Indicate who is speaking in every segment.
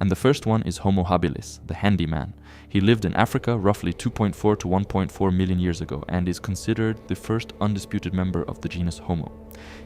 Speaker 1: And the first one is Homo habilis, the handyman. He lived in Africa roughly 2.4 to 1.4 million years ago and is considered the first undisputed member of the genus Homo.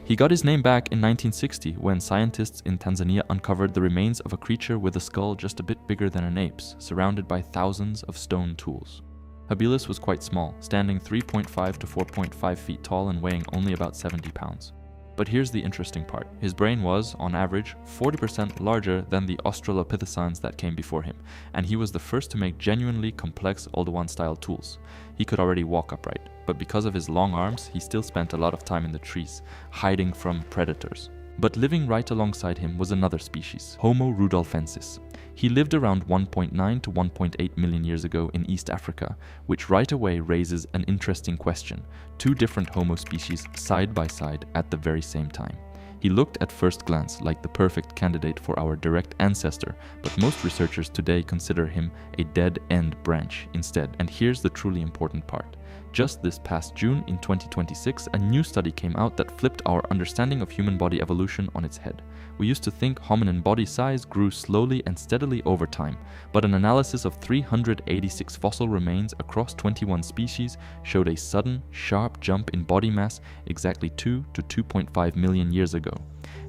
Speaker 1: He got his name back in 1960 when scientists in Tanzania uncovered the remains of a creature with a skull just a bit bigger than an ape's, surrounded by thousands of stone tools. Habilis was quite small, standing 3.5 to 4.5 feet tall and weighing only about 70 pounds. But here's the interesting part. His brain was, on average, 40% larger than the Australopithecines that came before him, and he was the first to make genuinely complex Oldowan-style tools. He could already walk upright, but because of his long arms, he still spent a lot of time in the trees, hiding from predators. But living right alongside him was another species, Homo rudolfensis. He lived around 1.9 to 1.8 million years ago in East Africa, which right away raises an interesting question. Two different Homo species side by side at the very same time. He looked at first glance like the perfect candidate for our direct ancestor, but most researchers today consider him a dead-end branch instead. And here's the truly important part. Just this past June in 2026, a new study came out that flipped our understanding of human body evolution on its head. We used to think hominin body size grew slowly and steadily over time, but an analysis of 386 fossil remains across 21 species showed a sudden, sharp jump in body mass exactly 2 to 2.5 million years ago.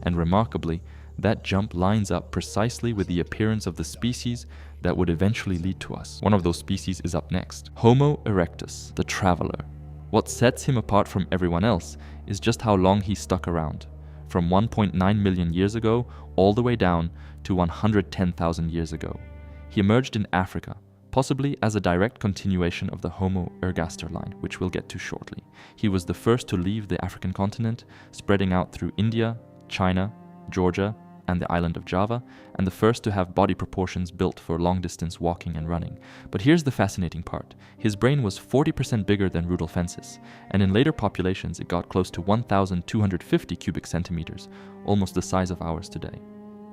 Speaker 1: And remarkably, that jump lines up precisely with the appearance of the species that would eventually lead to us. One of those species is up next. Homo erectus, the traveler. What sets him apart from everyone else is just how long he stuck around. From 1.9 million years ago all the way down to 110,000 years ago. He emerged in Africa, possibly as a direct continuation of the Homo ergaster line, which we'll get to shortly. He was the first to leave the African continent, spreading out through India, China, Georgia, and the island of Java, and the first to have body proportions built for long-distance walking and running. But here's the fascinating part. His brain was 40% bigger than rudolfensis, and in later populations it got close to 1,250 cubic centimeters, almost the size of ours today.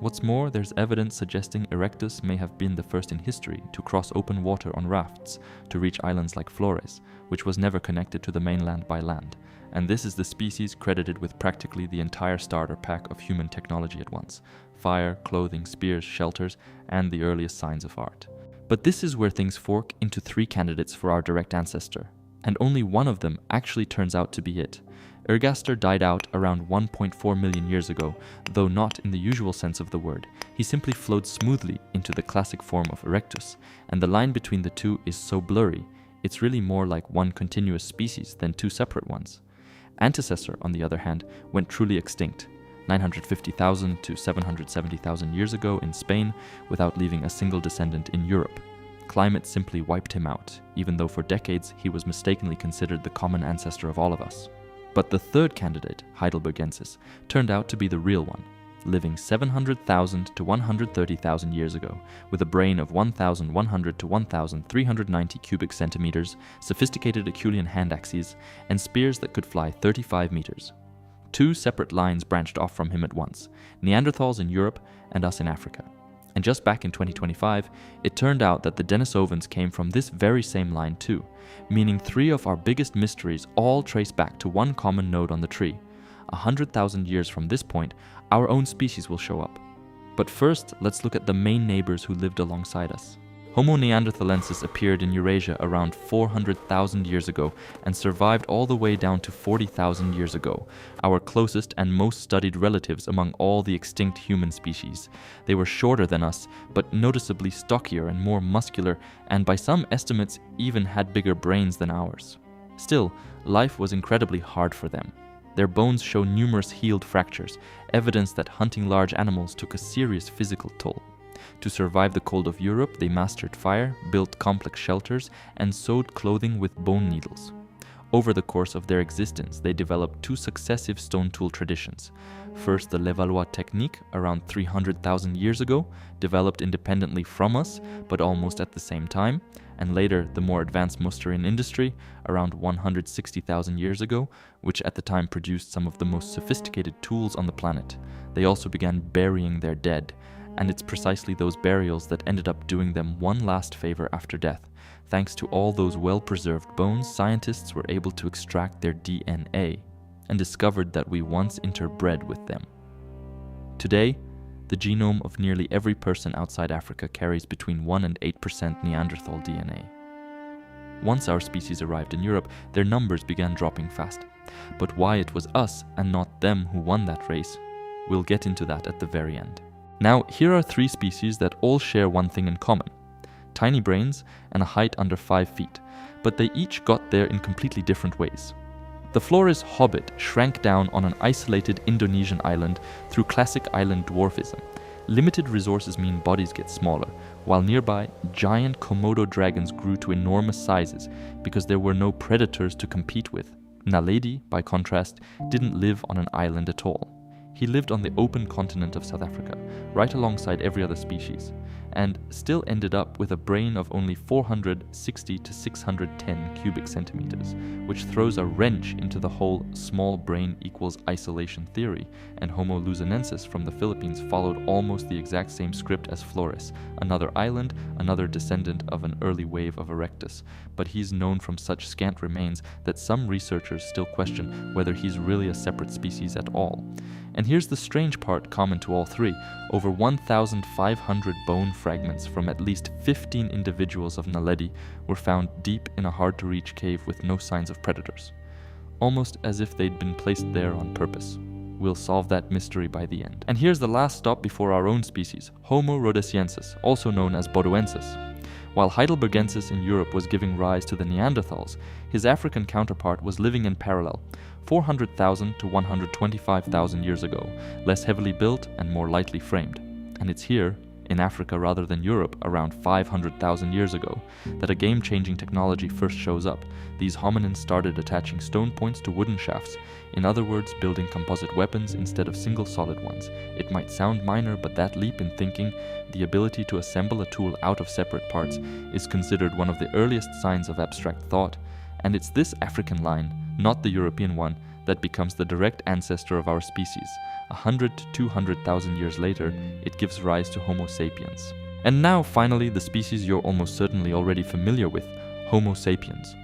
Speaker 1: What's more, there's evidence suggesting erectus may have been the first in history to cross open water on rafts to reach islands like Flores, which was never connected to the mainland by land. And this is the species credited with practically the entire starter pack of human technology at once: fire, clothing, spears, shelters, and the earliest signs of art. But this is where things fork into three candidates for our direct ancestor, and only one of them actually turns out to be it. Ergaster died out around 1.4 million years ago, though not in the usual sense of the word. He simply flowed smoothly into the classic form of erectus, and the line between the two is so blurry, it's really more like one continuous species than two separate ones. Antecessor, on the other hand, went truly extinct, 950,000 to 770,000 years ago in Spain, without leaving a single descendant in Europe. Climate simply wiped him out, even though for decades he was mistakenly considered the common ancestor of all of us. But the third candidate, heidelbergensis, turned out to be the real one, living 700,000 to 130,000 years ago, with a brain of 1,100 to 1,390 cubic centimeters, sophisticated Acheulean hand axes, and spears that could fly 35 meters. Two separate lines branched off from him at once, Neanderthals in Europe and us in Africa. And just back in 2025, it turned out that the Denisovans came from this very same line too, meaning three of our biggest mysteries all trace back to one common node on the tree. 100,000 years from this point, our own species will show up. But first, let's look at the main neighbors who lived alongside us. Homo neanderthalensis appeared in Eurasia around 400,000 years ago and survived all the way down to 40,000 years ago, our closest and most studied relatives among all the extinct human species. They were shorter than us, but noticeably stockier and more muscular, and by some estimates even had bigger brains than ours. Still, life was incredibly hard for them. Their bones show numerous healed fractures, evidence that hunting large animals took a serious physical toll. To survive the cold of Europe, they mastered fire, built complex shelters, and sewed clothing with bone needles. Over the course of their existence, they developed two successive stone tool traditions. First, the Levallois technique, around 300,000 years ago, developed independently from us, but almost at the same time, and later the more advanced Mousterian industry, around 160,000 years ago, which at the time produced some of the most sophisticated tools on the planet. They also began burying their dead, and it's precisely those burials that ended up doing them one last favor after death. Thanks to all those well-preserved bones, scientists were able to extract their DNA and discovered that we once interbred with them. Today, the genome of nearly every person outside Africa carries between 1 and 8% Neanderthal DNA. Once our species arrived in Europe, their numbers began dropping fast. But why it was us and not them who won that race, we'll get into that at the very end. Now, here are 3 species that all share one thing in common: tiny brains and a height under 5 feet, but they each got there in completely different ways. The Flores hobbit shrank down on an isolated Indonesian island through classic island dwarfism. Limited resources mean bodies get smaller, while nearby, giant Komodo dragons grew to enormous sizes because there were no predators to compete with. Naledi, by contrast, didn't live on an island at all. He lived on the open continent of South Africa, right alongside every other species, and still ended up with a brain of only 460 to 610 cubic centimeters, which throws a wrench into the whole small brain equals isolation theory, and Homo luzonensis from the Philippines followed almost the exact same script as Flores, another island, another descendant of an early wave of erectus, but he's known from such scant remains that some researchers still question whether he's really a separate species at all. And here's the strange part common to all 3. Over 1,500 bone fragments from at least 15 individuals of Naledi were found deep in a hard-to-reach cave with no signs of predators. Almost as if they'd been placed there on purpose. We'll solve that mystery by the end. And here's the last stop before our own species, Homo rudolfensis, also known as bodoensis. While heidelbergensis in Europe was giving rise to the Neanderthals, his African counterpart was living in parallel, 400,000 to 125,000 years ago, less heavily built and more lightly framed. And it's here, in Africa rather than Europe, around 500,000 years ago, that a game-changing technology first shows up. These hominins started attaching stone points to wooden shafts, in other words, building composite weapons instead of single solid ones. It might sound minor, but that leap in thinking, the ability to assemble a tool out of separate parts, is considered one of the earliest signs of abstract thought, and it's this African line, not the European one, that becomes the direct ancestor of our species. 100 to 200,000 years later, it gives rise to Homo sapiens. And now, finally, the species you're almost certainly already familiar with, Homo sapiens.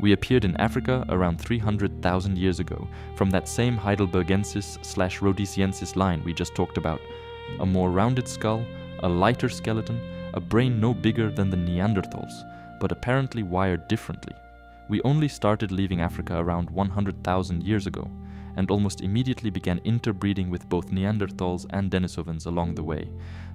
Speaker 1: We appeared in Africa around 300,000 years ago, from that same heidelbergensis/floresiensis line we just talked about. A more rounded skull, a lighter skeleton, a brain no bigger than the Neanderthals, but apparently wired differently. We only started leaving Africa around 100,000 years ago, and almost immediately began interbreeding with both Neanderthals and Denisovans along the way.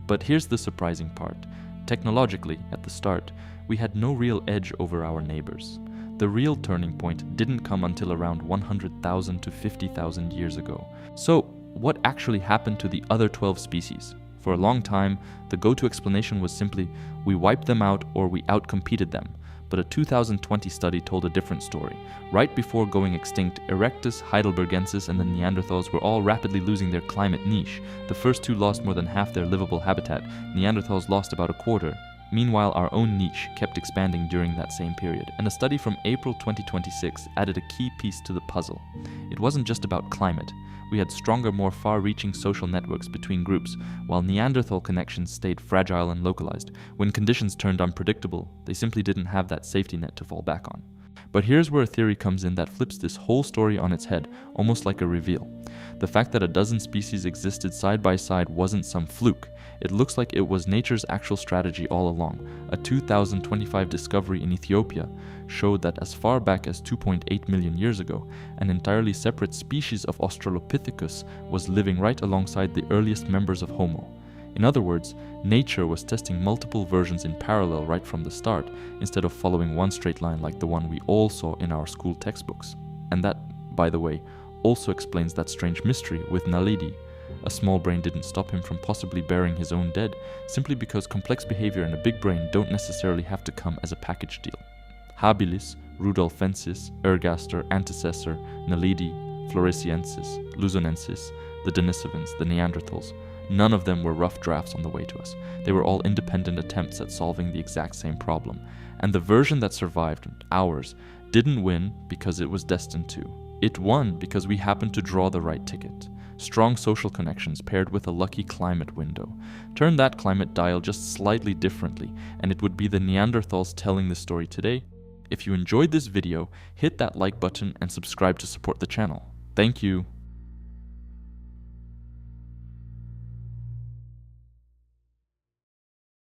Speaker 1: But here's the surprising part. Technologically, at the start, we had no real edge over our neighbors. The real turning point didn't come until around 100,000 to 50,000 years ago. So, what actually happened to the other 12 species? For a long time, the go-to explanation was simply, we wiped them out or we outcompeted them. But a 2020 study told a different story. Right before going extinct, Erectus, Heidelbergensis, and the Neanderthals were all rapidly losing their climate niche. The first 2 lost more than half their livable habitat. Neanderthals lost about a quarter. Meanwhile, our own niche kept expanding during that same period, and a study from April 2026 added a key piece to the puzzle. It wasn't just about climate. We had stronger, more far-reaching social networks between groups, while Neanderthal connections stayed fragile and localized. When conditions turned unpredictable, they simply didn't have that safety net to fall back on. But here's where a theory comes in that flips this whole story on its head, almost like a reveal. The fact that a dozen species existed side by side wasn't some fluke. It looks like it was nature's actual strategy all along. A 2025 discovery in Ethiopia showed that as far back as 2.8 million years ago, an entirely separate species of Australopithecus was living right alongside the earliest members of Homo. In other words, nature was testing multiple versions in parallel right from the start, instead of following one straight line like the one we all saw in our school textbooks. And that, by the way, also explains that strange mystery with Naledi. A small brain didn't stop him from possibly burying his own dead, simply because complex behavior and a big brain don't necessarily have to come as a package deal. Habilis, rudolfensis, ergaster, antecessor, naledi, floresiensis, luzonensis, the Denisovans, the Neanderthals, none of them were rough drafts on the way to us. They were all independent attempts at solving the exact same problem. And the version that survived, ours, didn't win because it was destined to. It won because we happened to draw the right ticket. Strong social connections paired with a lucky climate window. Turn that climate dial just slightly differently, and it would be the Neanderthals telling the story today. If you enjoyed this video, hit that like button and subscribe to support the channel. Thank you.